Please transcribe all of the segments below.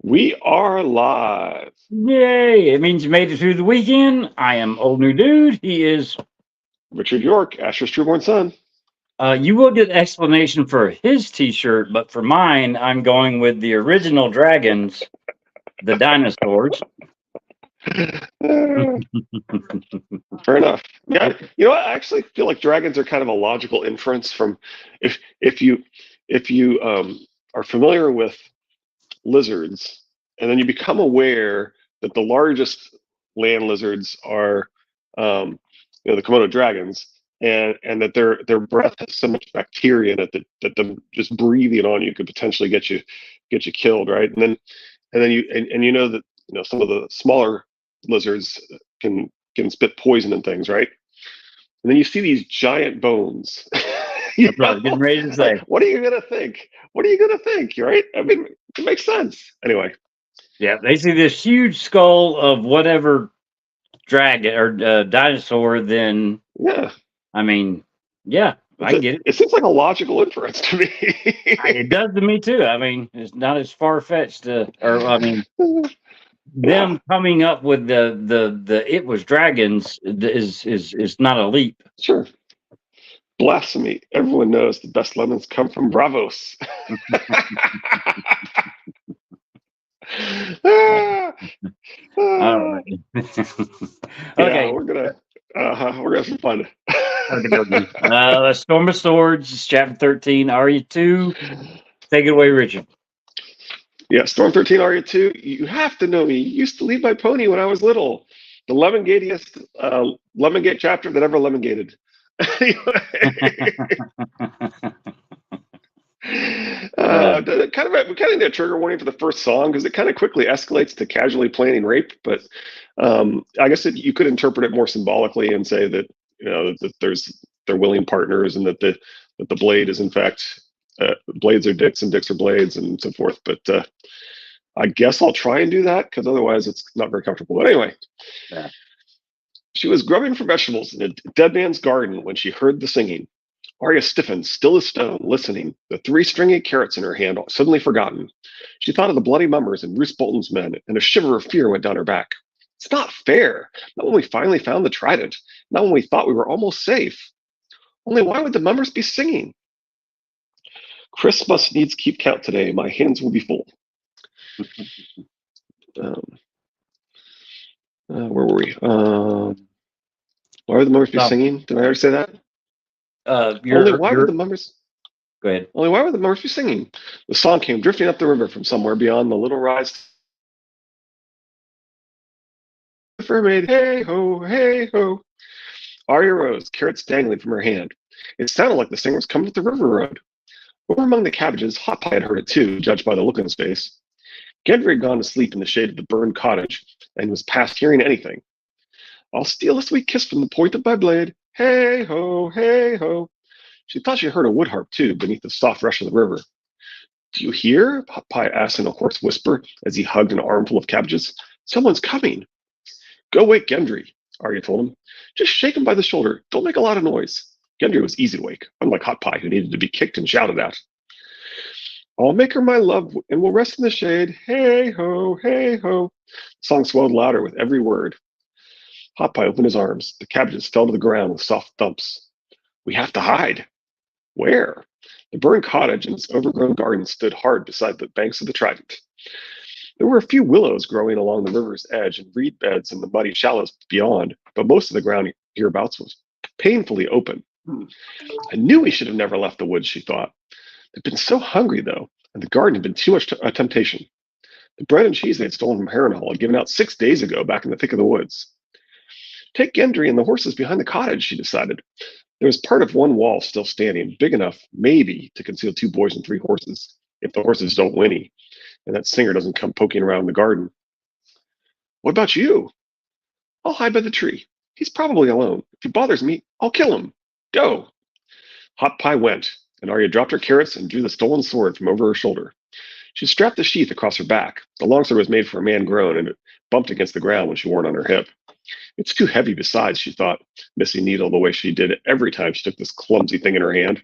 We are live. Yay! It means you made it through the weekend. I am Old New Dude. He is. Richard York, Asher's trueborn son. You will get explanation for his T-shirt, but for mine, I'm going with the original dragons, the dinosaurs. Fair enough. Yeah, I actually feel like dragons are kind of a logical inference from if you are familiar with lizards, and then you become aware that the largest land lizards are, the Komodo dragons, and that their breath has so much bacteria in it that them just breathing on you could potentially get you killed, right? And then you know that some of the smaller lizards can spit poison and things, right? And then you see these giant bones. That's what I was getting ready to Like, say. what are you gonna think? What are you gonna think? Right? I mean, it makes sense. Anyway, Yeah, they see this huge skull of whatever dragon or dinosaur. Then, yeah, I mean, yeah, I get it. it seems like a logical inference to me. It does to me too. I mean, it's not as far fetched, or I mean, Yeah, them coming up with the it was dragons is not a leap. sure. Blasphemy. Everyone knows the best lemons come from Bravos. Ah, All ah. right. Yeah, Okay. we're gonna have some fun. Okay, okay. Storm of Swords, chapter 13, Arya 2. Take it away, Richard. Yeah, Storm 13 Arya 2. You have to know me. You used to lead my pony when I was little. The Lemon Gate chapter that ever Lemon Gated. Uh, We kind of need a trigger warning for the first song because it kind of quickly escalates to casually planning rape. But I guess you could interpret it more symbolically and say that they're willing partners and that the blade is in fact blades are dicks and dicks are blades and so forth. But I guess I'll try and do that because otherwise it's not very comfortable. But anyway, yeah. she was grubbing for vegetables in a dead man's garden when she heard the singing. Arya stiffened, still as stone, listening, the three stringy carrots in her hand suddenly forgotten. She thought of the bloody mummers and Roose Bolton's men, and a shiver of fear went down her back. It's not fair. Not when we finally found the trident. Not when we thought we were almost safe. Only why would the mummers be singing? Chris must needs keep count today. My hands will be full. Um, where were we? Why would the mummers be So, singing? Did I already say that? Only you're why would the mummers? go ahead. Only why would the mummers be singing? The song came drifting up the river from somewhere beyond the little rise. Mermaid, hey ho, hey ho. Arya rose, carrots dangling from her hand. It sounded like the singer was coming up the river road. Over among the cabbages, Hot Pie had heard it too, judged by the look on his face. Gendry had gone to sleep in the shade of the burned cottage and was past hearing anything. I'll steal a sweet kiss from the point of my blade. Hey ho, hey ho. She thought she heard a wood harp too, beneath the soft rush of the river. Do you hear? Hot Pie asked in a hoarse whisper as he hugged an armful of cabbages. Someone's coming. Go wake Gendry, Arya told him. Just shake him by the shoulder. Don't make a lot of noise. Gendry was easy to wake, unlike Hot Pie, who needed to be kicked and shouted at. I'll make her my love, and we'll rest in the shade. Hey ho, hey ho. The song swelled louder with every word. Hot Pie opened his arms. The cabbages fell to the ground with soft thumps. We have to hide. Where? The burned cottage and its overgrown garden stood hard beside the banks of the Trident. There were a few willows growing along the river's edge and reed beds in the muddy shallows beyond, but most of the ground hereabouts was painfully open. I knew we should have never left the woods, she thought. They'd been so hungry, though, and the garden had been too much a temptation. The bread and cheese they had stolen from Harrenhal had given out 6 days ago back in the thick of the woods. Take Gendry and the horses behind the cottage, she decided. There was part of one wall still standing, big enough, maybe, to conceal 2 boys and 3 horses, if the horses don't whinny, and that singer doesn't come poking around the garden. What about you? I'll hide by the tree. He's probably alone. If he bothers me, I'll kill him. Go. Hot Pie went, and Arya dropped her carrots and drew the stolen sword from over her shoulder. She strapped the sheath across her back. The longsword was made for a man grown, and it bumped against the ground when she wore it on her hip. It's too heavy besides, she thought, missing Needle the way she did it every time she took this clumsy thing in her hand.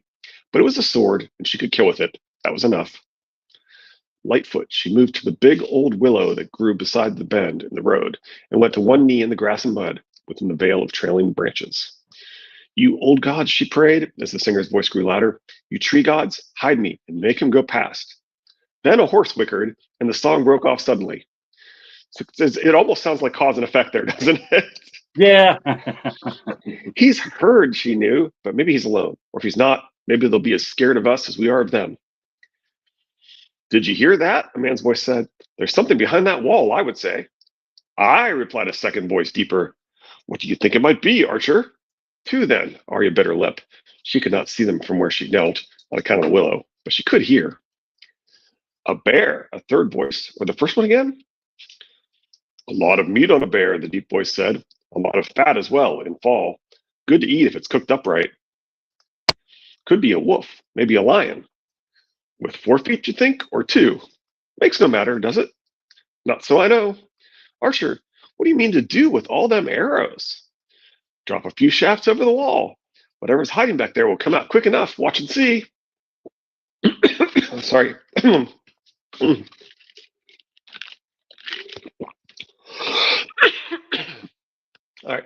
But it was a sword, and she could kill with it. That was enough. Lightfoot, she moved to the big old willow that grew beside the bend in the road and went to one knee in the grass and mud within the veil of trailing branches. You old gods, she prayed, as the singer's voice grew louder. You tree gods, hide me and make him go past. Then a horse whickered, and the song broke off suddenly. It almost sounds like cause and effect there, doesn't it? Yeah. He's heard, she knew, but maybe he's alone. Or if he's not, maybe they'll be as scared of us as we are of them. Did you hear that? A man's voice said. There's something behind that wall, I would say. Aye, replied a second voice deeper. What do you think it might be, Archer? Two, then, Arya bit her lip. She could not see them from where she knelt on account of the willow, but she could hear. A bear, a third voice. Or the first one again? A lot of meat on a bear, the deep voice said. A lot of fat as well, in fall. Good to eat if it's cooked up right. Could be a wolf, maybe a lion. With 4 feet, you think, or 2? Makes no matter, does it? Not so I know. Archer, what do you mean to do with all them arrows? Drop a few shafts over the wall. Whatever's hiding back there will come out quick enough. Watch and see. Sorry. All right.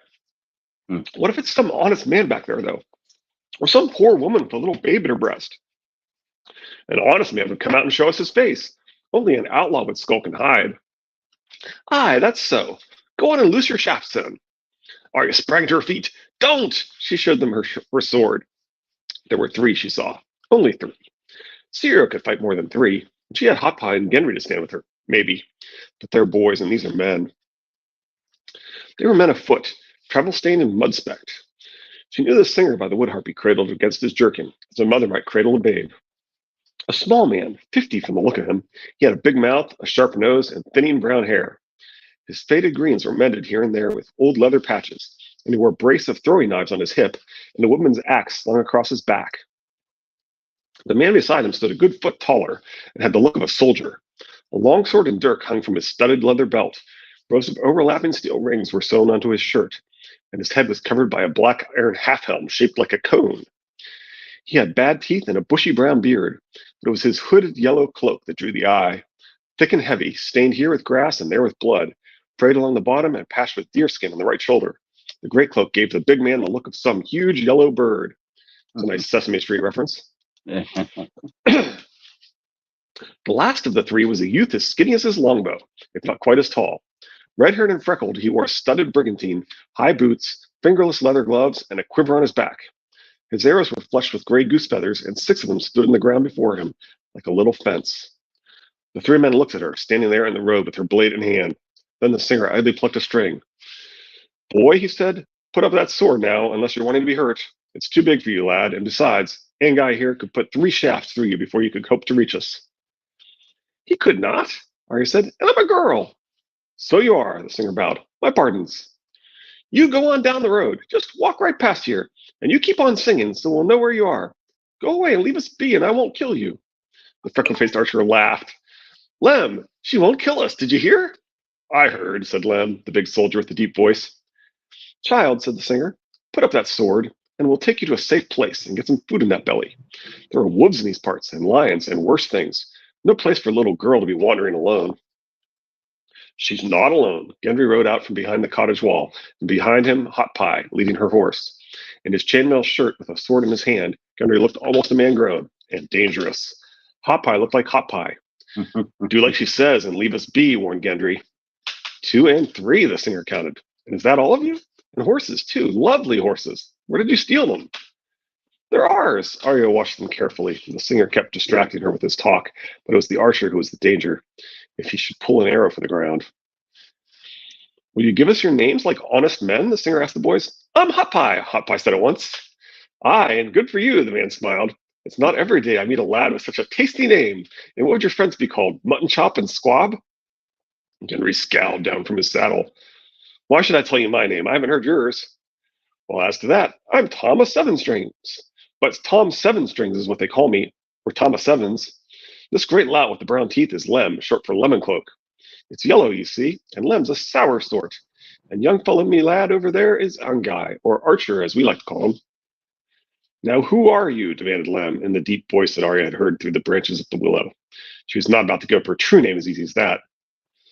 What if it's some honest man back there, though? Or some poor woman with a little babe in her breast? An honest man would come out and show us his face. Only an outlaw would skulk and hide. Aye, that's so. Go on and loose your shafts, then. Arya sprang to her feet. Don't! She showed them her sword. There were 3 she saw. Only 3. Syria could fight more than 3. She had Hot Pie and Gendry to stand with her, maybe. But they're boys and these are men. They were men afoot, travel-stained and mud-specked. She knew the singer by the wood harpy cradled against his jerkin, as a mother might cradle a babe. A small man, 50 from the look of him, he had a big mouth, a sharp nose, and thinning brown hair. His faded greens were mended here and there with old leather patches, and he wore a brace of throwing knives on his hip and a woman's axe slung across his back. The man beside him stood a good foot taller and had the look of a soldier. A long sword and dirk hung from his studded leather belt. Rows of overlapping steel rings were sewn onto his shirt, and his head was covered by a black iron half-helm shaped like a cone. He had bad teeth and a bushy brown beard, but it was his hooded yellow cloak that drew the eye. Thick and heavy, stained here with grass and there with blood, frayed along the bottom and patched with deerskin on the right shoulder. The great cloak gave the big man the look of some huge yellow bird. It's a nice Sesame Street reference. The last of the 3 was a youth as skinny as his longbow, if not quite as tall. Red-haired and freckled, he wore a studded brigantine, high boots, fingerless leather gloves, and a quiver on his back. His arrows were flushed with gray goose feathers, and 6 of them stood in the ground before him, like a little fence. The 3 men looked at her, standing there in the road with her blade in hand. Then the singer idly plucked a string. Boy, he said, put up that sword now, unless you're wanting to be hurt. It's too big for you, lad, and besides, Anguy here could put 3 shafts through you before you could hope to reach us. He could not, Arya said, and I'm a girl. So you are, the singer bowed. My pardons. You go on down the road. Just walk right past here, and you keep on singing so we'll know where you are. Go away and leave us be, and I won't kill you. The freckle-faced archer laughed. Lem, she won't kill us, did you hear? I heard, said Lem, the big soldier with the deep voice. Child, said the singer, put up that sword, and we'll take you to a safe place and get some food in that belly. There are wolves in these parts, and lions, and worse things. No place for a little girl to be wandering alone. She's not alone. Gendry rode out from behind the cottage wall, and behind him, Hot Pie, leading her horse. In his chainmail shirt with a sword in his hand, Gendry looked almost a man grown, and dangerous. Hot Pie looked like Hot Pie. Do like she says and leave us be, warned Gendry. 2 and 3, the singer counted. And is that all of you? And horses, too. Lovely horses. Where did you steal them? They're ours. Arya watched them carefully. The singer kept distracting her with his talk, but it was the archer who was the danger. If he should pull an arrow from the ground. Will you give us your names like honest men? The singer asked the boys. I'm Hot Pie said at once. Aye, and good for you, the man smiled. It's not every day I meet a lad with such a tasty name. And what would your friends be called? Mutton Chop and Squab? Gendry scowled down from his saddle. Why should I tell you my name? I haven't heard yours. Well, as to that, I'm Thomas Seven Strings. But Tom Seven Strings is what they call me, or Thomas Sevens. This great lout with the brown teeth is Lem, short for Lemon Cloak. It's yellow, you see, and Lem's a sour sort. And young fellow me lad over there is Anguy, or Archer, as we like to call him. Now who are you? Demanded Lem in the deep voice that Arya had heard through the branches of the willow. She was not about to give up her true name as easy as that.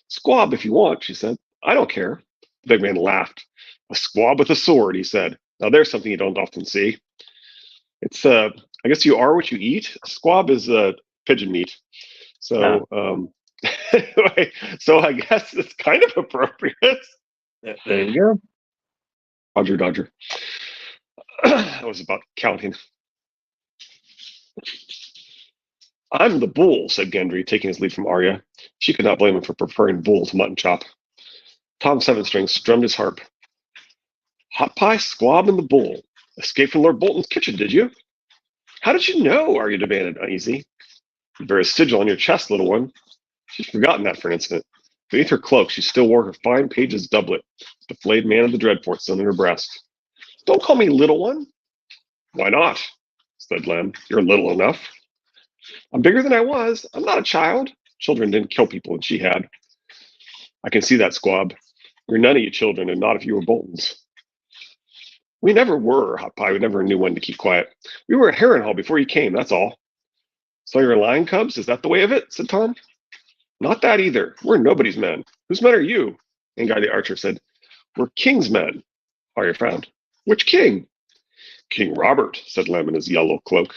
Squab if you want, she said. I don't care. The big man laughed. A squab with a sword, he said. Now there's something you don't often see. It's I guess you are what you eat. Squab is pigeon meat. Ah, So anyway, so I guess it's kind of appropriate. there you go. Dodger, Dodger. I was about counting. I'm the bull, said Gendry, taking his lead from Arya. She could not blame him for preferring bull to mutton chop. Tom Sevenstring strummed his harp. Hot pie, squab, and the bull. Escaped from Lord Bolton's kitchen, did you? How did you know? Arya demanded, uneasy. You bear a sigil on your chest, little one. She'd forgotten that for an instant. Beneath her cloak, she still wore her fine page's doublet, the flayed man of the Dreadfort sewn in her breast. Don't call me little one. Why not? Said Lem. You're little enough. I'm bigger than I was. I'm not a child. Children didn't kill people, and she had. I can see that, Squab. You're none of you children, and not if you were Boltons. We never were, Hot Pie. We never knew when to keep quiet. We were at Harrenhal before you came, that's all. So you're lion cubs? Is that the way of it? Said Tom. Not that either. We're nobody's men. Whose men are you? Anguy the archer said. We're king's men. Arya frowned. Which king? King Robert, said Lem in his yellow cloak.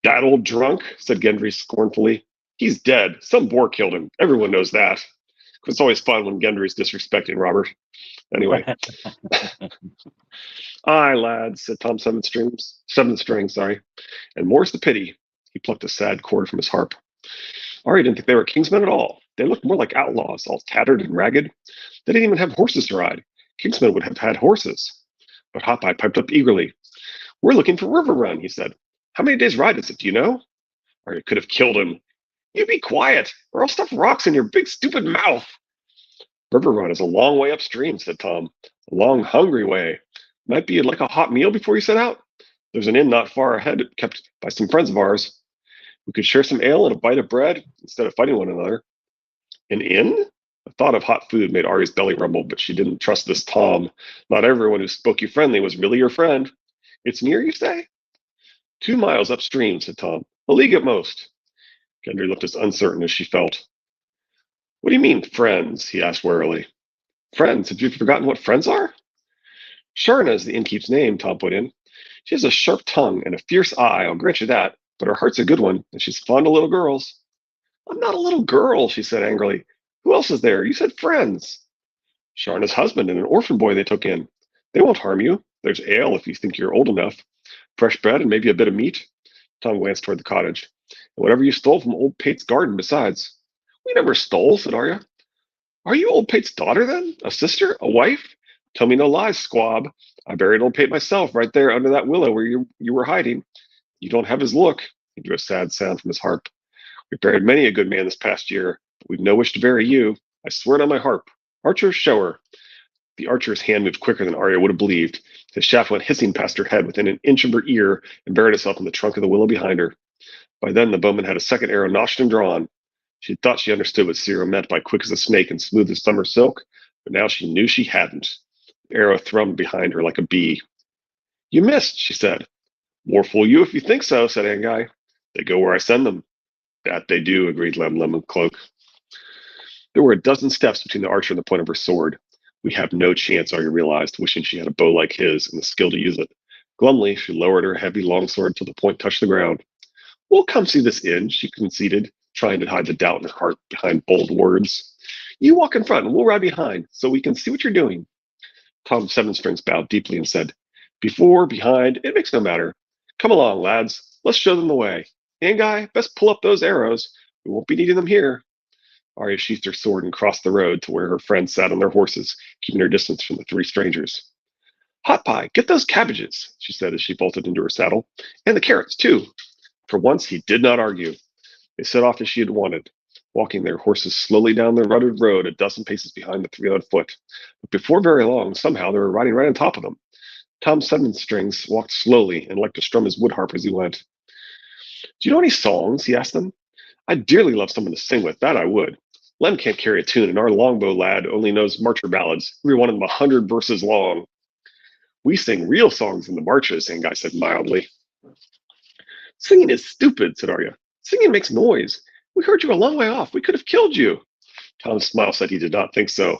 That old drunk, said Gendry scornfully. He's dead. Some boar killed him. Everyone knows that. It's always fun when Gendry's disrespecting Robert. Anyway. Aye, lads, said Tom Seven Strings, and more's the pity. He plucked a sad chord from his harp. Arya didn't think they were kingsmen at all. They looked more like outlaws, all tattered and ragged. They didn't even have horses to ride. Kingsmen would have had horses. But Hot Pie piped up eagerly. We're looking for River Run, he said. How many days' ride is it, do you know? Arya could have killed him. You be quiet, or I'll stuff rocks in your big stupid mouth. River Run is a long way upstream, said Tom. A long, hungry way. Might be like a hot meal before you set out. There's an inn not far ahead kept by some friends of ours. We could share some ale and a bite of bread instead of fighting one another. An inn? The thought of hot food made Arya's belly rumble, but she didn't trust this Tom. Not everyone who spoke you friendly was really your friend. It's near, you say? 2 miles upstream, said Tom. A league at most. Gendry looked as uncertain as she felt. What do you mean, friends? He asked warily. Friends? Have you forgotten what friends are? Sharna is the innkeep's name, Tom put in. She has a sharp tongue and a fierce eye, I'll grant you that, but her heart's a good one, and she's fond of little girls. I'm not a little girl, she said angrily. Who else is there? You said friends. Sharna's husband and an orphan boy they took in. They won't harm you. There's ale if you think you're old enough. Fresh bread and maybe a bit of meat. Tom glanced toward the cottage. And whatever you stole from old Pate's garden besides. We never stole, said Arya. Are you old Pate's daughter then? A sister? A wife? Tell me no lies, squab. I buried old Pate myself right there under that willow where you were hiding. You don't have his look. He drew a sad sound from his harp. We've buried many a good man this past year, but we've no wish to bury you. I swear it on my harp. Archer, show her. The archer's hand moved quicker than Arya would have believed. His shaft went hissing past her head within an inch of her ear and buried itself in the trunk of the willow behind her. By then, the bowman had a second arrow notched and drawn. She thought she understood what Cyril meant by quick as a snake and smooth as summer silk, but now she knew she hadn't. The arrow thrummed behind her like a bee. You missed, she said. More fool you if you think so, said Anguy. They go where I send them. That they do, agreed Lemon Cloak. There were a dozen steps between the archer and the point of her sword. We have no chance, Arya realized, wishing she had a bow like his and the skill to use it. Glumly, she lowered her heavy longsword till the point touched the ground. We'll come see this inn, she conceded, trying to hide the doubt in her heart behind bold words. You walk in front and we'll ride behind so we can see what you're doing. Tom Seven Strings bowed deeply and said, Before, behind, it makes no matter. Come along, lads. Let's show them the way. Anguy, best pull up those arrows. We won't be needing them here. Arya sheathed her sword and crossed the road to where her friends sat on their horses, keeping her distance from the three strangers. Hot Pie, get those cabbages, she said as she bolted into her saddle. And the carrots, too. For once, he did not argue. They set off as she had wanted, walking their horses slowly down the rutted road a dozen paces behind the 3 on foot. But before very long, somehow they were riding right on top of them. Tom Seven Strings walked slowly and liked to strum his wood harp as he went. Do you know any songs? He asked them. I'd dearly love someone to sing with, that I would. Lem can't carry a tune, and our longbow lad only knows marcher ballads, every one of them 100 verses long. We sing real songs in the marches, Angai said mildly. Singing is stupid, said Arya. Singing makes noise. We heard you a long way off. We could have killed you. Tom's smile said he did not think so.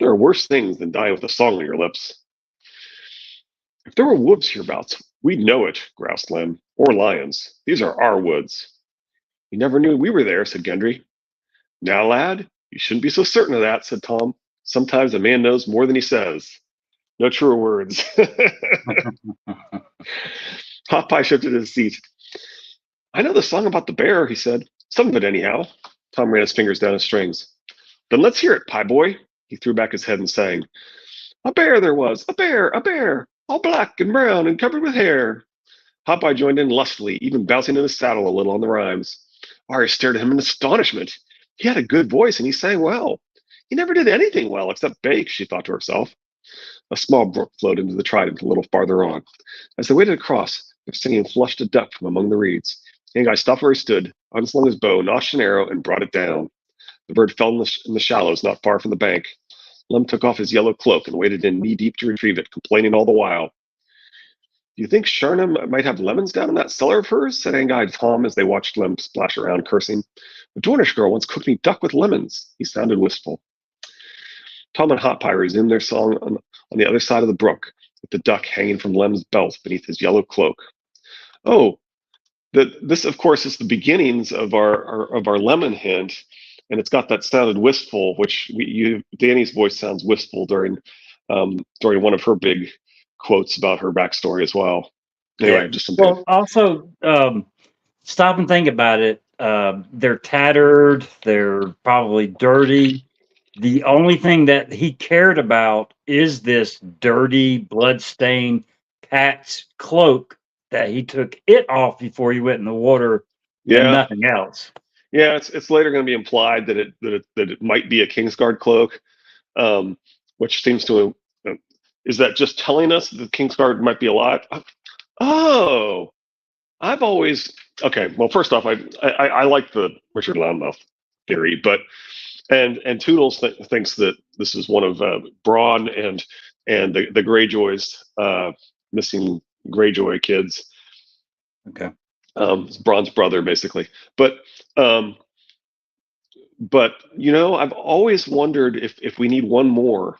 There are worse things than dying with a song on your lips. If there were wolves hereabouts, we'd know it, groused Lem. Or lions. These are our woods. You never knew we were there, said Gendry. Now, lad, you shouldn't be so certain of that, said Tom. Sometimes a man knows more than he says. No truer words. Hot Pie shifted his seat. I know the song about the bear, he said. Some of it, anyhow. Tom ran his fingers down his strings. Then let's hear it, Pie Boy. He threw back his head and sang. A bear there was, a bear, all black and brown and covered with hair. Hot Pie joined in lustily, even bouncing in his saddle a little on the rhymes. Arya stared at him in astonishment. He had a good voice and he sang well. He never did anything well except bake, she thought to herself. A small brook flowed into the Trident a little farther on. As they waded across, their singing flushed a duck from among the reeds. Angai stopped where he stood, unslung his bow, notched an arrow, and brought it down. The bird fell in the shallows not far from the bank. Lem took off his yellow cloak and waded in knee-deep to retrieve it, complaining all the while. Do you think Sharna might have lemons down in that cellar of hers? Said Angai to Tom as they watched Lem splash around, cursing. The Dornish girl once cooked me duck with lemons. He sounded wistful. Tom and Hot Pie resumed their song on the other side of the brook, with the duck hanging from Lem's belt beneath his yellow cloak. Oh, this, of course, is the beginnings of our lemon hint, and it's got that sounded wistful, which Dany's voice sounds wistful during one of her big quotes about her backstory as well. Anyway, Yeah. just something. Well, also, stop and think about it. They're tattered. They're probably dirty. The only thing that he cared about is this dirty, blood-stained, patched cloak that he took it off before he went in the water, and nothing else. Yeah, it's later going to be implied that it might be a Kingsguard cloak, which seems to is that just telling us that the Kingsguard might be alive? Oh, I've always okay. Well, first off, I like the Richard Loudmouth theory, but and Toodles thinks that this is one of Braun and the Greyjoys missing Greyjoy kids. Okay. Braun's brother, basically. But I've always wondered if we need one more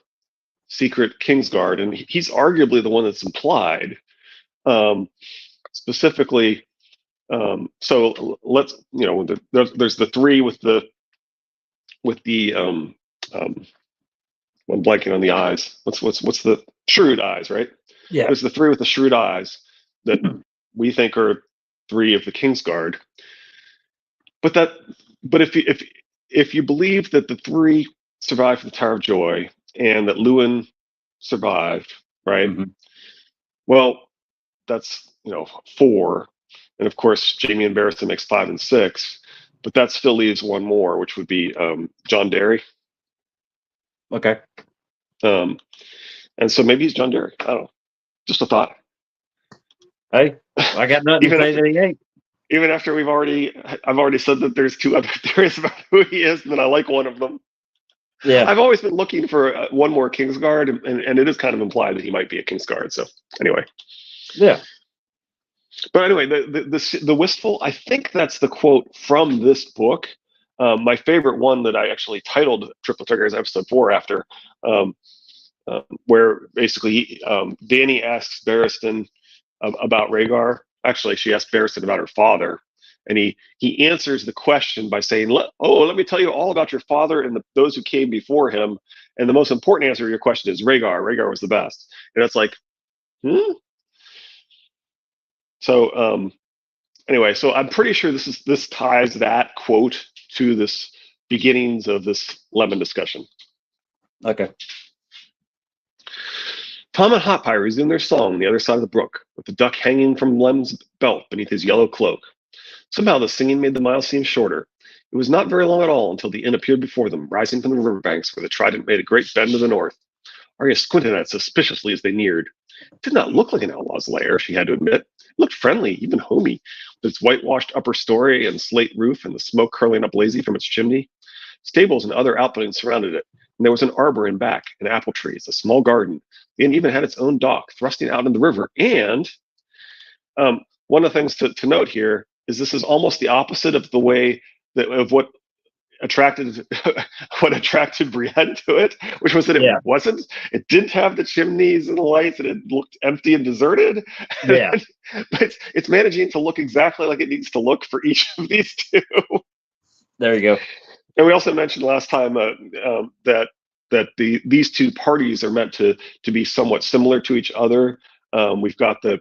secret Kingsguard, and he's arguably the one that's implied. Specifically, so let's there's the three with the I'm blanking on the eyes. What's the shrewd eyes, right? Yeah. There's the three with the shrewd eyes that we think are three of the Kingsguard. But if you believe that the three survived from the Tower of Joy and that Lewin survived, right? Mm-hmm. Well, that's 4, and of course Jaime and Barristan makes 5 and 6, but that still leaves one more, which would be John Derry. Okay. And so maybe he's John Derry. I don't know. Just a thought. Hey, I got nothing to say that he ain't. Even after I've already said that there's 2 other theories about who he is, and then I like one of them. Yeah. I've always been looking for one more Kingsguard, and it is kind of implied that he might be a Kingsguard. So anyway. Yeah. But anyway, the wistful, I think that's the quote from this book. My favorite one that I actually titled Triple Triggers episode 4 after, where basically Dany asks Barristan about Rhaegar. Actually, she asked Barristan about her father, and he answers the question by saying, let me tell you all about your father and those who came before him. And the most important answer to your question is Rhaegar. Rhaegar was the best. And it's like, So anyway, so I'm pretty sure this ties that quote to this beginnings of this lemon discussion. Okay. Tom and Hot Pie resumed their song on the other side of the brook, with the duck hanging from Lem's belt beneath his yellow cloak. Somehow the singing made the mile seem shorter. It was not very long at all until the inn appeared before them, rising from the riverbanks where the Trident made a great bend to the north. Arya squinted at it suspiciously as they neared. It did not look like an outlaw's lair, she had to admit. It looked friendly, even homey, with its whitewashed upper story and slate roof and the smoke curling up lazy from its chimney. Stables and other outbuildings surrounded it, and there was an arbor in back, and apple trees, a small garden, and even had its own dock thrusting out in the river. And one of the things to note here is this is almost the opposite of the way of what attracted Brienne to it, which was that it didn't have the chimneys and the lights, and it looked empty and deserted. Yeah. But it's managing to look exactly like it needs to look for each of these two. There you go. And we also mentioned last time that these two parties are meant to be somewhat similar to each other. We've got the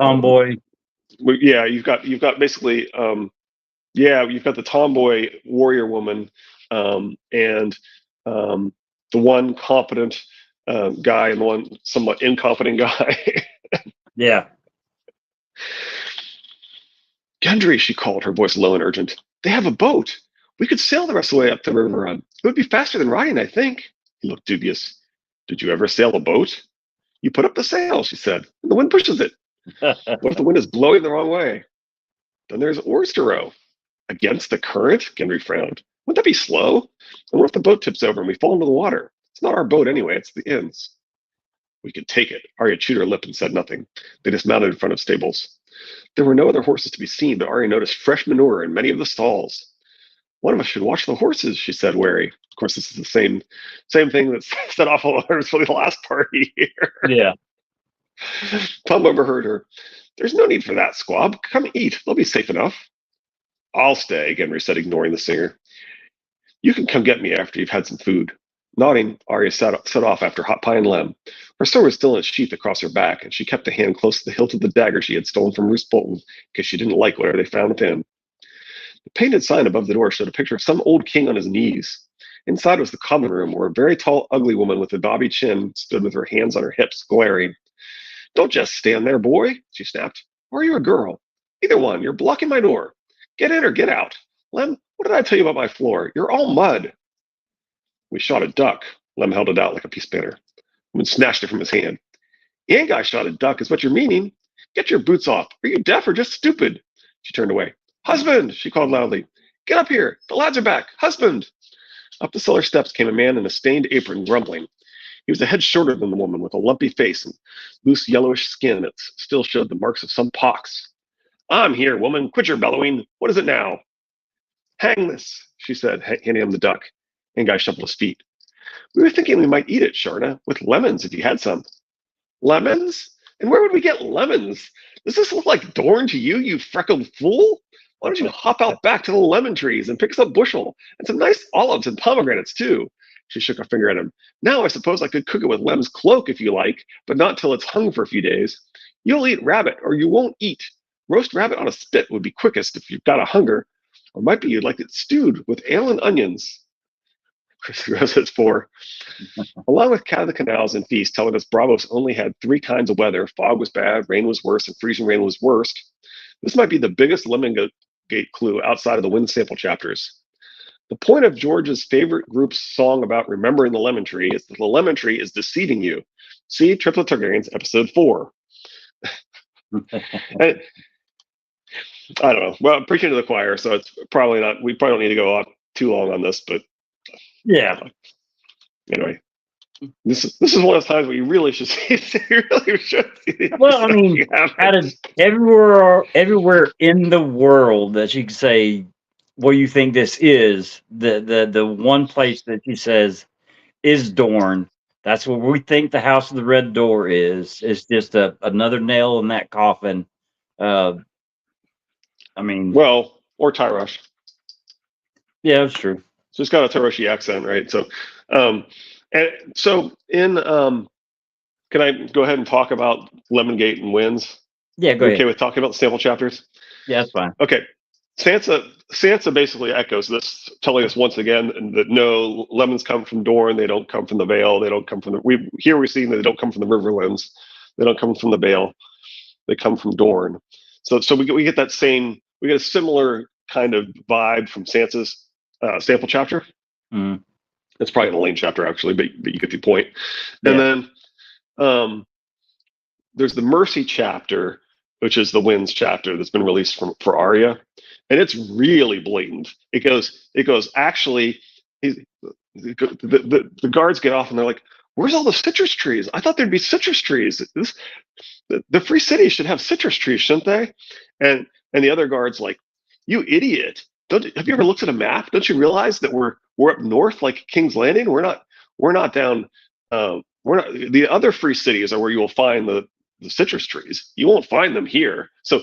tomboy. You've got basically you've got the tomboy warrior woman, and the one competent guy and the one somewhat incompetent guy. Yeah. Gendry, she called, her voice low and urgent. They have a boat. We could sail the rest of the way up the river run. It would be faster than riding, I think. He looked dubious. Did you ever sail a boat? You put up the sail, she said, and the wind pushes it. What if the wind is blowing the wrong way? Then there's oars to row. Against the current? Gendry frowned. Wouldn't that be slow? And what if the boat tips over and we fall into the water? It's not our boat anyway, it's the inn's. We could take it. Arya chewed her lip and said nothing. They dismounted in front of stables. There were no other horses to be seen, but Arya noticed fresh manure in many of the stalls. One of us should watch the horses, she said, wary. Of course, this is the same thing that's set off for the last party here. Yeah. Tom overheard her. There's no need for that, squab. Come eat. They'll be safe enough. I'll stay, Gendry said, ignoring the singer. You can come get me after you've had some food. Nodding, Arya set off after Hot Pie and Lem. Her sword was still in its sheath across her back, and she kept the hand close to the hilt of the dagger she had stolen from Roose Bolton, because she didn't like whatever they found within. The painted sign above the door showed a picture of some old king on his knees. Inside was the common room, where a very tall, ugly woman with a bobby chin stood with her hands on her hips, glaring. Don't just stand there, boy, she snapped. Or are you a girl? Either one. You're blocking my door. Get in or get out. Lem, what did I tell you about my floor? You're all mud. We shot a duck. Lem held it out like a peace banner. Woman snatched it from his hand. Yangai shot a duck is what you're meaning. Get your boots off. Are you deaf or just stupid? She turned away. Husband, she called loudly. Get up here. The lads are back. Husband. Up the cellar steps came a man in a stained apron, grumbling. He was a head shorter than the woman, with a lumpy face and loose yellowish skin that still showed the marks of some pox. I'm here, woman. Quit your bellowing. What is it now? Hang this, she said, handing him the duck. Yangai shuffled his feet. We were thinking we might eat it, Sharna, with lemons if you had some. Lemons? And where would we get lemons? Does this look like Dorne to you, you freckled fool? Why don't you hop out back to the lemon trees and pick us a bushel and some nice olives and pomegranates, too? She shook her finger at him. Now I suppose I could cook it with Lem's cloak if you like, but not till it's hung for a few days. You'll eat rabbit, or you won't eat. Roast rabbit on a spit would be quickest if you've got a hunger. Or might be you'd like it stewed with ale and onions. Chrissy Rose at 4. Along with Cat of the Canals and Feast telling us Bravos only had 3 kinds of weather. Fog was bad, rain was worse, and freezing rain was worst. This might be the biggest Lemon Gate clue outside of the wind sample chapters. The point of George's favorite group's song about remembering the lemon tree is that the lemon tree is deceiving you. See Triplet Targaryens, episode 4. I don't know. Well, I'm preaching to the choir, so it's probably not. We probably don't need to go on too long on this, but yeah. Anyway, this is one of those times where you really should see. You really should see. Well, I mean, out of everywhere in the world that you can say what you think this is, the one place that she says is Dorne. That's what we think the House of the Red Door is. It's just another nail in that coffin. I mean, well, or Tyrosh. Yeah, that's true. So it's got a Tyroshi accent, right? So, and so in, can I go ahead and talk about Lemongate and Winds? Yeah, go ahead. Okay with talking about the sample chapters? Yeah, that's fine. Okay. Sansa basically echoes this, telling us once again that no, lemons come from Dorne. They don't come from the Vale. They don't come from the. We're seeing that they don't come from the Riverlands. They don't come from the Vale. They come from Dorne. So we get that same. We get a similar kind of vibe from Sansa's sample chapter. Mm. It's probably an Elaine chapter actually, but you get the point. And then there's the Mercy chapter, which is the Winds chapter that's been released for Arya, and it's really blatant. It goes actually. The guards get off and they're like, Where's all the citrus trees? I thought there'd be citrus trees. The free city should have citrus trees, shouldn't they? And the other guard's like, you idiot. Have you ever looked at a map? Don't you realize that we're up north like King's Landing? We're not down we're not the other free cities are where you will find the citrus trees. You won't find them here. So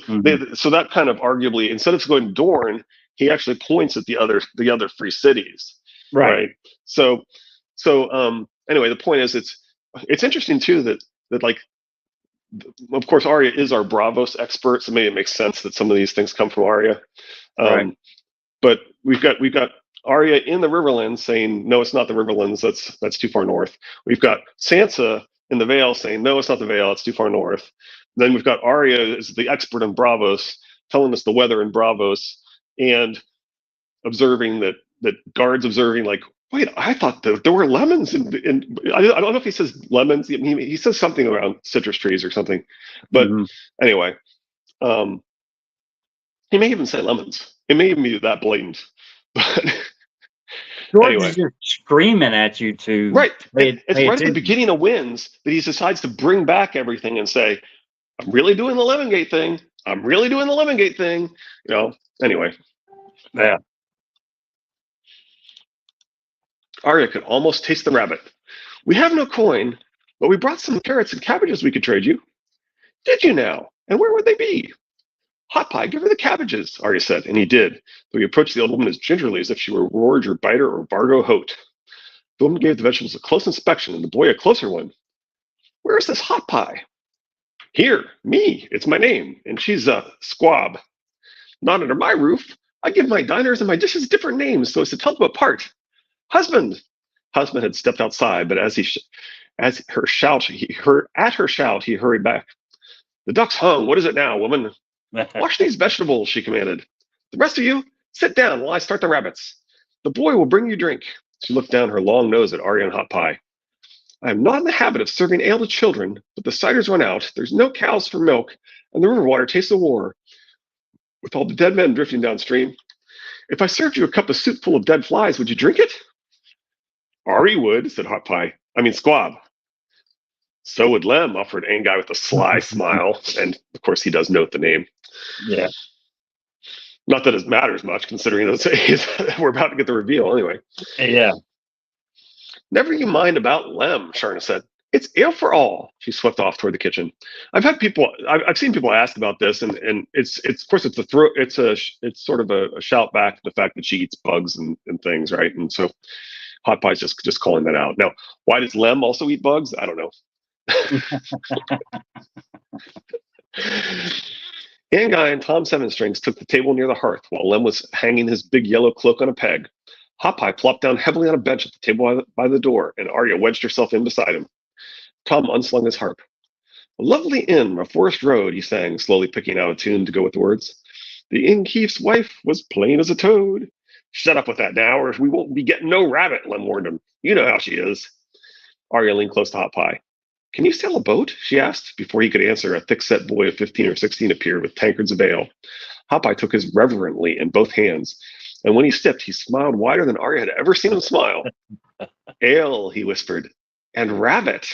so that kind of arguably, instead of going to Dorne, he actually points at the other free cities. Right. So anyway, the point is it's interesting too that like, of course, Arya is our Bravos expert, so maybe it makes sense that some of these things come from Arya. Right. But we've got Arya in the Riverlands saying, no, it's not the Riverlands. That's too far north. We've got Sansa in the Vale saying, no, it's not the Vale. It's too far north. Then we've got Arya as the expert in Bravos telling us the weather in Bravos and observing that guards observing like, wait, I thought there were lemons in I don't know if he says lemons. He says something around citrus trees or something. But anyway, he may even say lemons. It may even be that blatant. But George is just screaming at you to it's right at the beginning of Winds that he decides to bring back everything and say, I'm really doing the Lemon Gate thing. I'm really doing the Lemon Gate thing. Anyway. Yeah. Arya could almost taste the rabbit. We have no coin, but we brought some carrots and cabbages we could trade you. Did you now? And where would they be? Hot Pie, give her the cabbages, Arya said, and he did, though he approached the old woman as gingerly as if she were Rorge or Biter or Vargo Hoat. The woman gave the vegetables a close inspection and the boy a closer one. Where is this Hot Pie? Here, me, it's my name, and she's a squab. Not under my roof. I give my diners and my dishes different names so as to tell them apart. Husband! Husband had stepped outside, but at her shout, he hurried back. The duck's hung. What is it now, woman? Wash these vegetables, she commanded. The rest of you, sit down while I start the rabbits. The boy will bring you drink. She looked down her long nose at Arya and Hot Pie. I am not in the habit of serving ale to children, but the cider's run out, there's no cows for milk, and the river water tastes of war. With all the dead men drifting downstream. If I served you a cup of soup full of dead flies, would you drink it? Ari would, said Hot Pie. I mean Squab. So would Lem, offered Anguy with a sly smile, and of course he does note the name. Yeah. Not that it matters much, considering we're about to get the reveal anyway. Yeah. Never you mind about Lem, Sharna said. It's ale for all. She swept off toward the kitchen. I've seen people ask about this, and it's of course it's sort of a shout back to the fact that she eats bugs and things, right? And so Hot Pie's just calling that out. Now, why does Lem also eat bugs? I don't know. Anguy and Tom Sevenstrings took the table near the hearth while Lem was hanging his big yellow cloak on a peg. Hot Pie plopped down heavily on a bench at the table by the door, and Arya wedged herself in beside him. Tom unslung his harp. A lovely inn, a forest road, he sang, slowly picking out a tune to go with the words. The innkeef's wife was plain as a toad. Shut up with that now, or we won't be getting no rabbit, Lem warned him. You know how she is. Arya leaned close to Hot Pie. Can you sail a boat? She asked. Before he could answer, a thick-set boy of 15 or 16 appeared with tankards of ale. Hot Pie took his reverently in both hands, and when he sipped, he smiled wider than Arya had ever seen him smile. Ale, he whispered, and rabbit.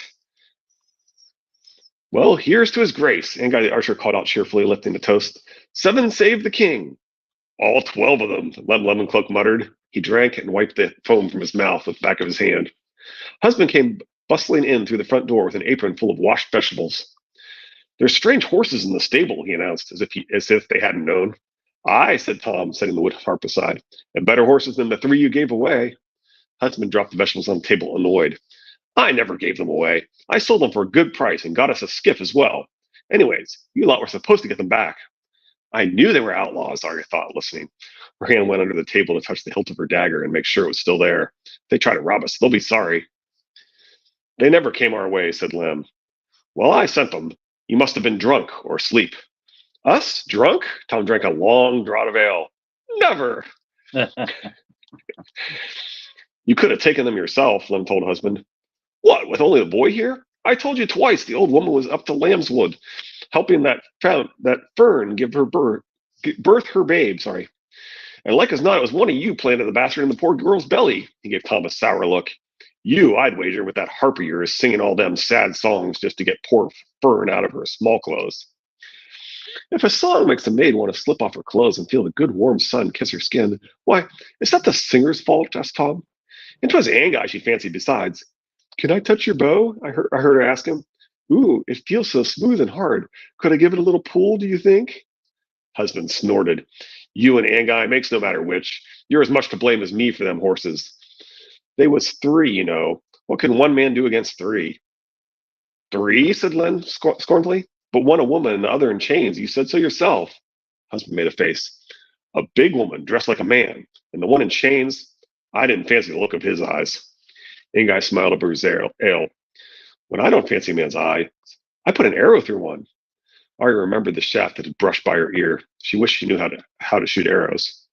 Well, here's to his grace, Anguy the archer called out cheerfully, lifting the toast. 7 save the king. All 12 of them, Lemoncloak muttered. He drank and wiped the foam from his mouth with the back of his hand. Husband came bustling in through the front door with an apron full of washed vegetables. There's strange horses in the stable, he announced, as if they hadn't known. Aye, said Tom, setting the wood harp aside, and better horses than the 3 you gave away. Husband dropped the vegetables on the table, annoyed. I never gave them away. I sold them for a good price and got us a skiff as well. Anyways, you lot were supposed to get them back. I knew they were outlaws, Arya thought, listening. Her hand went under the table to touch the hilt of her dagger and make sure it was still there. If they try to rob us, they'll be sorry. They never came our way, said Lem. Well, I sent them. You must have been drunk or asleep. Us? Drunk? Tom drank a long draught of ale. Never. You could have taken them yourself, Lem told husband. What, with only the boy here? I told you twice the old woman was up to Lambswood, helping that Fern give her birth her babe, sorry. And like as not, it was one of you planted the bastard in the poor girl's belly. He gave Tom a sour look. You, I'd wager, with that harp of yours, singing all them sad songs just to get poor Fern out of her small clothes. If a song makes a maid want to slip off her clothes and feel the good warm sun kiss her skin, why, it's not the singer's fault, asked Tom. And 'twas Anguy she fancied besides. Can I touch your bow? I heard her ask him. Ooh, it feels so smooth and hard. Could I give it a little pull, do you think? Husband snorted. You and Anguy makes no matter which. You're as much to blame as me for them horses. They was three, you know. What can one man do against three? Three, said Len scornfully. But one a woman and the other in chains. You said so yourself. Husband made a face. A big woman dressed like a man, and the one in chains. I didn't fancy the look of his eyes. Ingai smiled over his ale. When I don't fancy a man's eye, I put an arrow through one. Arya remembered the shaft that had brushed by her ear. She wished she knew how to shoot arrows.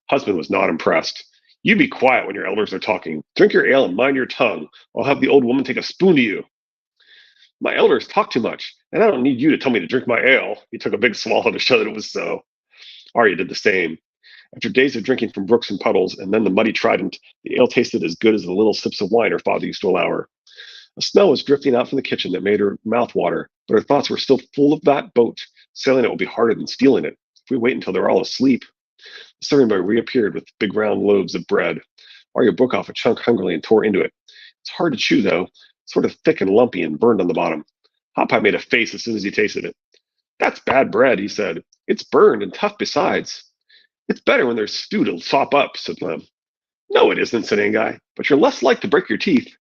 Husband was not impressed. You be quiet when your elders are talking. Drink your ale and mind your tongue. I'll have the old woman take a spoon to you. My elders talk too much, and I don't need you to tell me to drink my ale. He took a big swallow to show that it was so. Arya did the same. After days of drinking from brooks and puddles, and then the muddy trident, the ale tasted as good as the little sips of wine her father used to allow her. A smell was drifting out from the kitchen that made her mouth water, but her thoughts were still full of that boat. Sailing it will be harder than stealing it. If we wait until they're all asleep. The serving boy reappeared with big round loaves of bread. Arya broke off a chunk hungrily and tore into it. It's hard to chew, though. It's sort of thick and lumpy and burned on the bottom. Hot Pie made a face as soon as he tasted it. That's bad bread, he said. It's burned and tough besides. It's better when there's stew to sop up, said Lem. No, it isn't, said Anguy, but you're less like to break your teeth.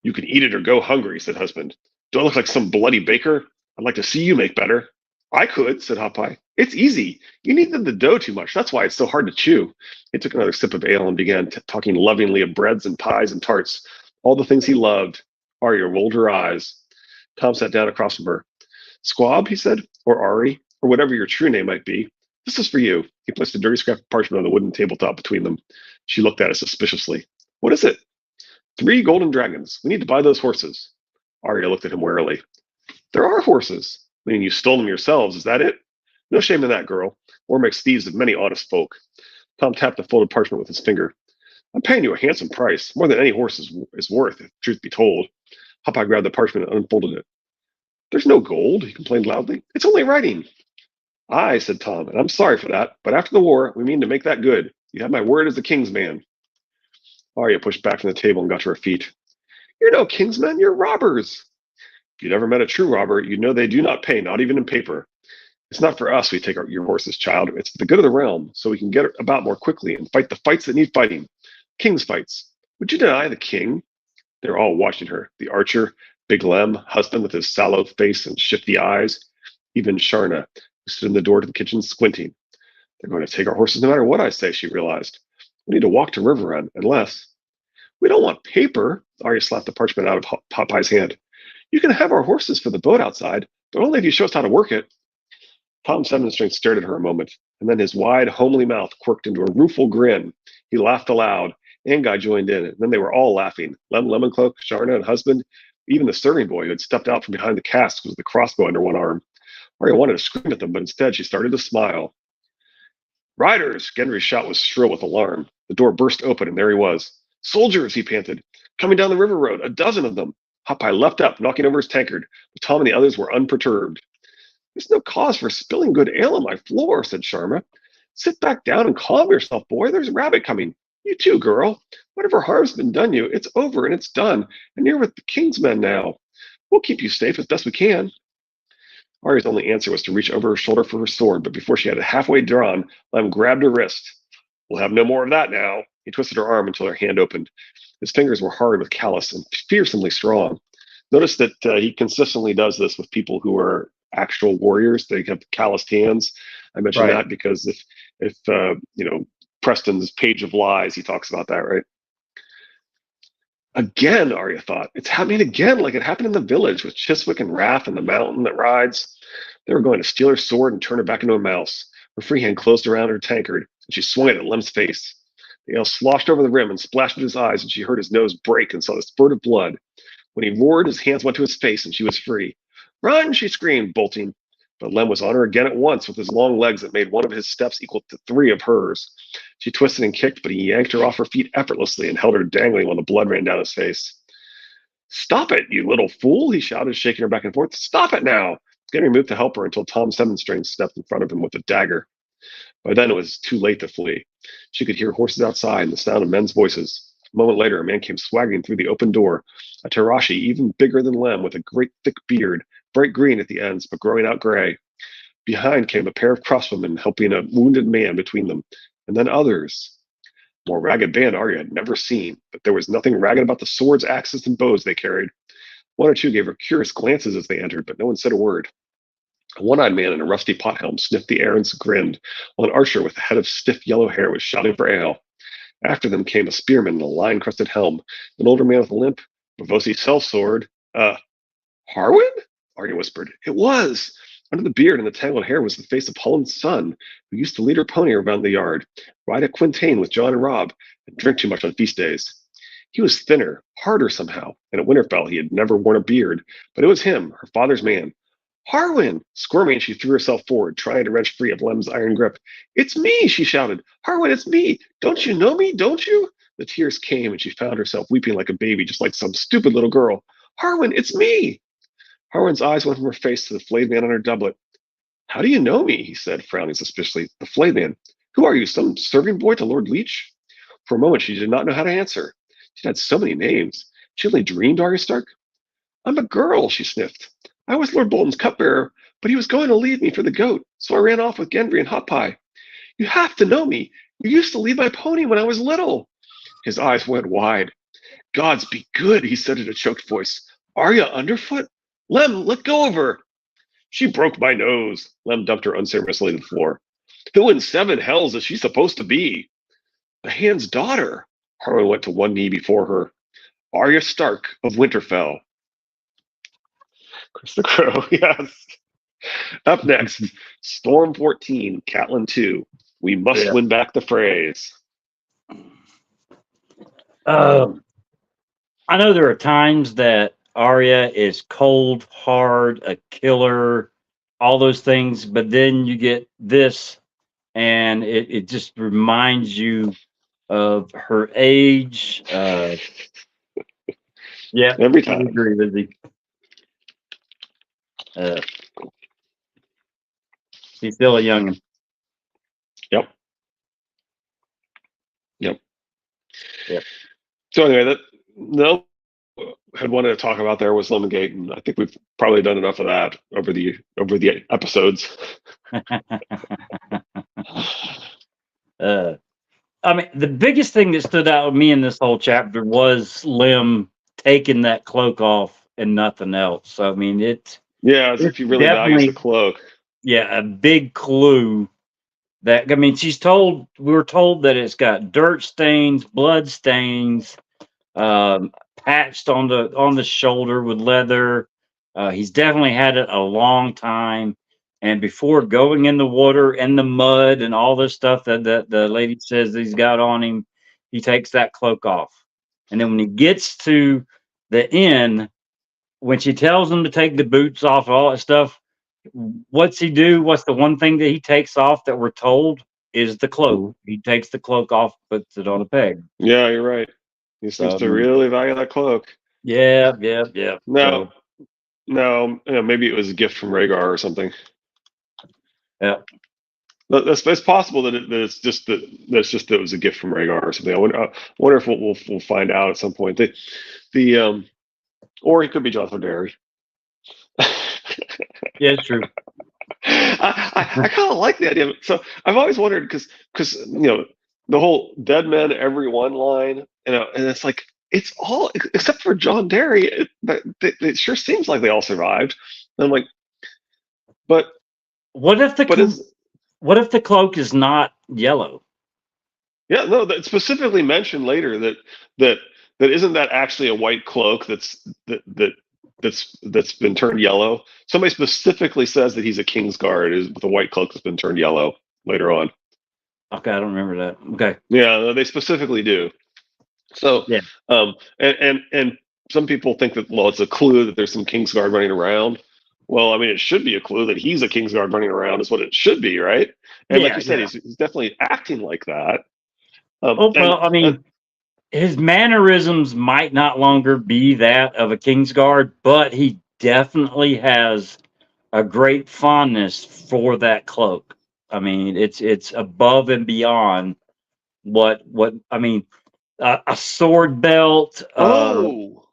You can eat it or go hungry, said husband. Do I look like some bloody baker? I'd like to see you make better. I could, said Hot Pie. It's easy. You knead the dough too much. That's why it's so hard to chew. He took another sip of ale and began talking lovingly of breads and pies and tarts, all the things he loved. Arya rolled her eyes. Tom sat down across from her. Squab, he said, or Ari, or whatever your true name might be. This is for you. He placed a dirty scrap of parchment on the wooden tabletop between them. She looked at it suspiciously. What is it? 3 golden dragons. We need to buy those horses. Arya looked at him warily. There are horses. Meaning you stole them yourselves, is that it? No shame in that, girl. War makes thieves of many honest folk. Tom tapped the folded parchment with his finger. I'm paying you a handsome price, more than any horse is worth, if truth be told. Hot Pie grabbed the parchment and unfolded it. There's no gold, he complained loudly. It's only writing. Aye, said Tom, and I'm sorry for that, but after the war, we mean to make that good. You have my word as a king's man. Arya pushed back from the table and got to her feet. You're no king's men, you're robbers. If you'd ever met a true robber, you'd know they do not pay, not even in paper. It's not for us we take your horses, child. It's for the good of the realm, so we can get about more quickly and fight the fights that need fighting. King's fights. Would you deny the king? They're all watching her. The archer, Big Lem, husband with his sallow face and shifty eyes, even Sharna, who stood in the door to the kitchen squinting. They're going to take our horses no matter what I say, she realized. We need to walk to River Run, unless... We don't want paper. Arya slapped the parchment out of Hot Pie's hand. You can have our horses for the boat outside, but only if you show us how to work it. Tom Seven-String stared at her a moment, and then his wide, homely mouth quirked into a rueful grin. He laughed aloud. Anguy joined in, and then they were all laughing. Lemoncloak, Sharna, and husband, even the serving boy who had stepped out from behind the cask with the crossbow under one arm. Arya wanted to scream at them, but instead she started to smile. Riders! Gendry's shout was shrill with alarm. The door burst open, and there he was. Soldiers, he panted. Coming down the river road, a dozen of them. Hot Pie leapt up, knocking over his tankard, but Tom and the others were unperturbed. There's no cause for spilling good ale on my floor, said Sharma. Sit back down and calm yourself, boy. There's a rabbit coming. You too, girl. Whatever harm's been done you, it's over and it's done, and you're with the king's men now. We'll keep you safe as best we can. Arya's only answer was to reach over her shoulder for her sword, but before she had it halfway drawn, Lem grabbed her wrist. We'll have no more of that now. He twisted her arm until her hand opened. His fingers were hard with callus and fearsomely strong. Notice that he consistently does this with people who are actual warriors. They have calloused hands. I mention that because if Preston's Page of Lies, he talks about that, right? Again, Arya thought, it's happening again, like it happened in the village with Chiswick and Wrath and the mountain that rides. They were going to steal her sword and turn her back into a mouse. Her free hand closed around her tankard, and she swung it at Lem's face. The ale sloshed over the rim and splashed into his eyes, and she heard his nose break and saw the spurt of blood. When he roared, his hands went to his face, and she was free. Run, she screamed, bolting. But Lem was on her again at once with his long legs that made one of his steps equal to 3 of hers. She twisted and kicked, but he yanked her off her feet effortlessly and held her dangling while the blood ran down his face. Stop it, you little fool, he shouted, shaking her back and forth. Stop it now! Henry moved to help her until Tom Sevenstring stepped in front of him with a dagger. By then it was too late to flee. She could hear horses outside and the sound of men's voices. A moment later, a man came swaggering through the open door, a Tarashi even bigger than Lem, with a great thick beard, bright green at the ends, but growing out gray. Behind came a pair of crossbowmen helping a wounded man between them, and then others. A more ragged band Arya had never seen, but there was nothing ragged about the swords, axes, and bows they carried. One or two gave her curious glances as they entered, but no one said a word. A one-eyed man in a rusty pot helm sniffed the air and grinned, while an archer with a head of stiff yellow hair was shouting for ale. After them came a spearman in a lion-crested helm, an older man with a limp, Bavosi self-sword. Harwin? Arya whispered. It was! Under the beard and the tangled hair was the face of Helen's son, who used to lead her pony around the yard, ride a quintain with John and Rob, and drink too much on feast days. He was thinner, harder somehow, and at Winterfell he had never worn a beard, but it was him, her father's man. Harwin! Squirming, she threw herself forward, trying to wrench free of Lem's iron grip. It's me, she shouted. Harwin, it's me! Don't you know me, don't you? The tears came, and she found herself weeping like a baby, just like some stupid little girl. Harwin, it's me! Harwin's eyes went from her face to the flayed man on her doublet. How do you know me? He said, frowning suspiciously. The flayed man. Who are you, some serving boy to Lord Leech? For a moment she did not know how to answer. She'd had so many names. She only dreamed Arya Stark. I'm a girl, she sniffed. I was Lord Bolton's cupbearer, but he was going to leave me for the goat, so I ran off with Gendry and Hot Pie. You have to know me. You used to lead my pony when I was little. His eyes went wide. Gods be good, he said in a choked voice. Arya underfoot? Lem, let go of her. She broke my nose. Lem dumped her unceremoniously to the floor. Who in 7 hells is she supposed to be? The Hand's daughter. Harwin went to one knee before her. Arya Stark of Winterfell. Chris the Crow, yes. Up next, Storm 14, Catelyn 2. We must win back the phrase. I know there are times that Arya is cold, hard, a killer, all those things, but then you get this, and it just reminds you of her age. Yeah, every time. I agree with you. He's still a youngin'. Yep. So anyway, had wanted to talk about there was Lemongate, and I think we've probably done enough of that over the episodes. I mean, the biggest thing that stood out with me in this whole chapter was Lem taking that cloak off and nothing else. I mean, as if you really value the cloak. Yeah, a big clue that, I mean, we were told that it's got dirt stains, blood stains, patched on the shoulder with leather. He's definitely had it a long time. And before going in the water and the mud and all this stuff that the lady says he's got on him, he takes that cloak off. And then when he gets to the inn, when she tells him to take the boots off, all that stuff, what's he do? What's the one thing that he takes off that we're told is the cloak? He takes the cloak off, puts it on a peg. Yeah, you're right. He seems to really value that cloak. Yeah. No, maybe it was a gift from Rhaegar or something. Yeah. It's possible that it was a gift from Rhaegar or something. I wonder if we'll find out at some point. Or he could be Jonathan Derry. Yeah, it's true. I kind of like the idea. So I've always wondered because the whole dead men everyone line, and it's like it's all except for John Derry. It sure seems like they all survived. And I'm like, but what if the cloak is not yellow? Yeah, no, that specifically mentioned later that isn't that actually a white cloak that's been turned yellow. Somebody specifically says that he's a Kingsguard is with a white cloak that's been turned yellow later on. Okay, I don't remember that. Okay. Yeah, they specifically do. So yeah. And some people think that it's a clue that there's some Kingsguard running around. Well, I mean, it should be a clue that he's a Kingsguard running around is what it should be, right? And like Yeah, you said, yeah. he's definitely acting like that. Oh well, I And mean, his mannerisms might not longer be that of a Kingsguard, but he definitely has a great fondness for that cloak. I mean, it's above and beyond what I mean. A sword belt. oh,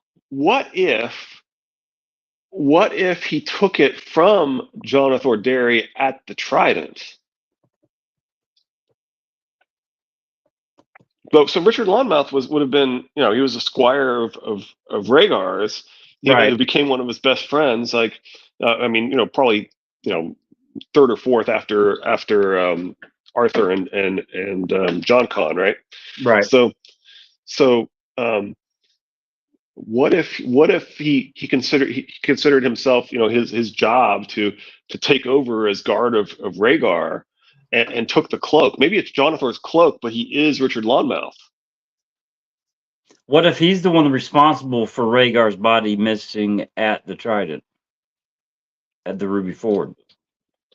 what if he took it from Jonathan Orderi at the Trident? But so Richard Lonmouth would have been, he was a squire of Rhaegar's. It Right, became one of his best friends. Like, I mean, probably, third or fourth after Arthur and John Con, right? right. So um, what if he considered himself, his job to take over as guard of Rhaegar, and took the cloak. Maybe it's Jonathan's cloak, but he is Richard Lonmouth. What if he's the one responsible for Rhaegar's body missing at the Trident, at the Ruby Ford?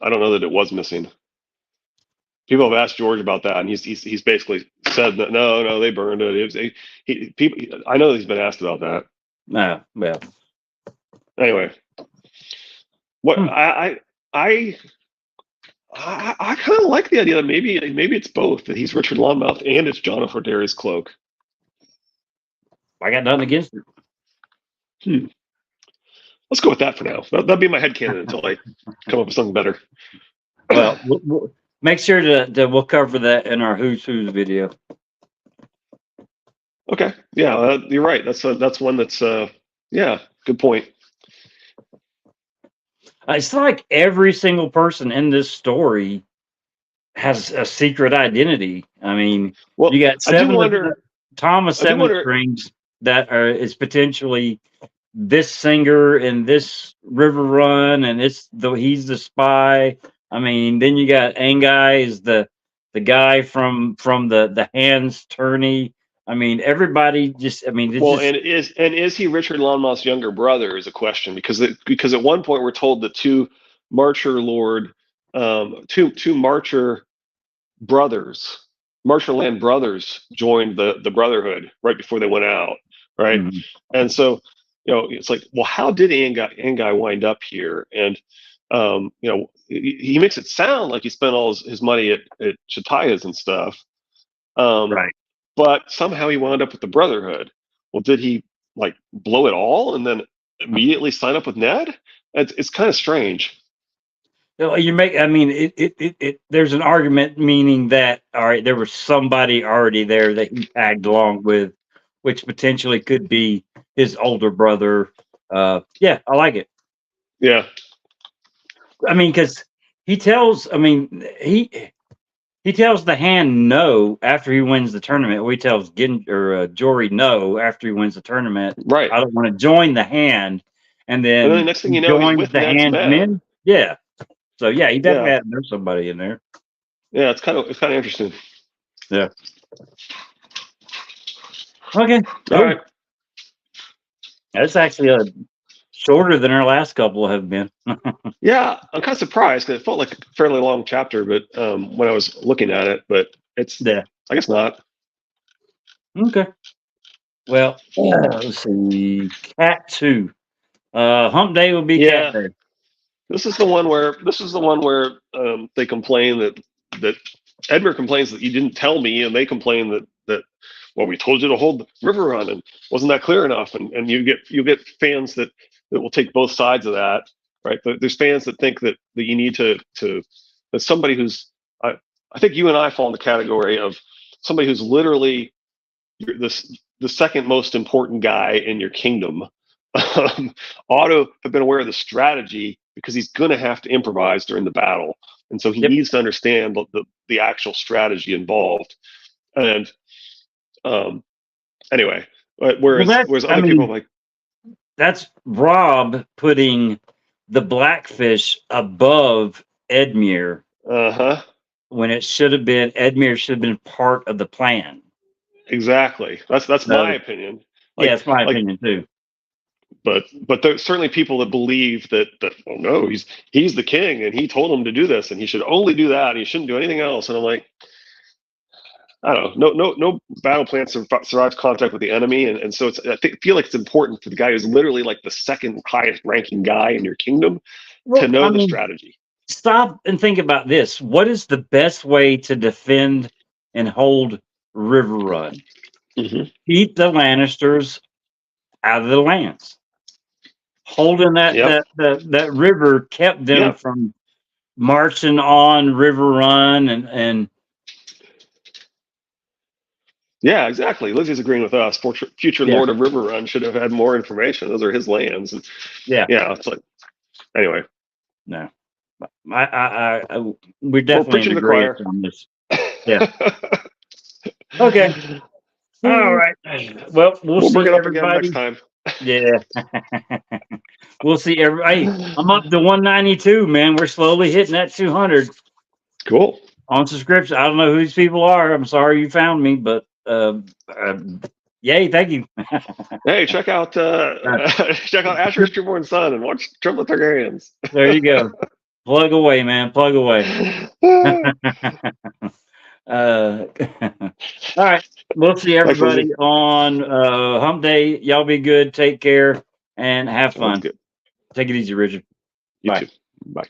I don't know that it was missing. People have asked George about that, and he's basically said that no, they burned it. People. I know that he's been asked about that. No, well, Anyway, what hmm, I kind of like the idea that maybe it's both, that he's Richard Lonmouth and it's Jonathan Orderi's cloak. I got nothing against it. Hmm. Let's go with that for now. That'll be my headcanon until I come up with something better. Well, we'll make sure that we'll cover that in our Who's video. Okay. Yeah, you're right. That's one that's yeah, good point. It's like every single person in this story has a secret identity. I mean, Well, you got I do seven of wonder. Thomas I do Seven wonder. Strings that is potentially this singer in this river run, and he's the spy. I mean, then you got Angai is the guy from the hands tourney. I mean, everybody just. I mean, it's Well, just and is he Richard Lonmouth's younger brother is a question, because at one point we're told that two Marcher brothers, Marcher brothers, joined the Brotherhood right before they went out, right? mhm. And so, it's like, well, how did Angai wind up here? And he makes it sound like he spent all his money at Chataya's and stuff. Um, Right. but somehow he wound up with the Brotherhood. Well, did he like blow it all and then immediately sign up with Ned? It's kind of strange. You make. I mean, there's an argument meaning that all right, there was somebody already there that he tagged along with, which potentially could be his older brother. Yeah, I like it. Yeah, I mean, because he tells. I mean, he tells the hand no after he wins the tournament. Or he tells Jory no after he wins the tournament. right. I don't want to join the hand, and And then the then next thing he you know, he's joins with the Ned's hand's men. men. Yeah. So yeah, he definitely Yeah, had to know somebody in there. yeah. It's kind of interesting. Yeah. Okay. All right. That's actually shorter than our last couple have been. Yeah, I'm kind of surprised because it felt like a fairly long chapter, but when I was looking at it, but it's, Yeah. I guess not. Okay. Well, let's see. Cat 2. Hump Day will be Cat Yeah, Day. this is the one where they complain that Edmure complains that you didn't tell me, and they complain that well, we told you to hold the river run, and wasn't that clear enough? And you get fans that will take both sides of that, right? There's fans that think that you need to that somebody who's I think you and I fall in the category of somebody who's literally the second most important guy in your kingdom. ought to have been aware of the strategy, because he's going to have to improvise during the battle, and so he Yep. needs to understand the actual strategy involved. And anyway, whereas other people are like, that's Rob putting the Blackfish above Edmure uh-huh, when it should have been Edmure should have been part of the plan. exactly. That's my So opinion. yeah, Like that's my like opinion too. but there's certainly people that believe that oh no, he's the king and he told him to do this and he should only do that and he shouldn't do anything else. And I'm like, I don't know. No battle plan survives contact with the enemy, and so feel like it's important for the guy who's literally like the second highest ranking guy in your kingdom to Well, know I the mean, strategy. stop and think about this. What is the best way to defend and hold River Run? Mm-hmm. Keep the Lannisters out of the lands. Holding Yep. that river kept them Yep. from marching on River Run and Yeah, exactly. Lizzie's agreeing with us. Future yeah, Lord of Riverrun should have had more information. Those are his lands. And yeah. it's like, anyway. No, we're We're definitely in preaching to the choir. agreement on this. Yeah. Okay. All right. Well, we'll bring see it up again everybody. next time. Yeah. We'll see everybody. Hey, I'm up to 192, man. We're slowly hitting that 200 Cool. on subscription. I don't know who these people are. I'm sorry you found me, but yay, thank you. Hey, check out Asher Streetborn Son and watch Trembling Targaryens. There you go. Plug away, man. Plug away. All right. We'll see everybody Thanks, on Hump Day. Y'all be good. Take care and have Sounds fun. good. Take it easy, Richard. You Bye. too. Bye.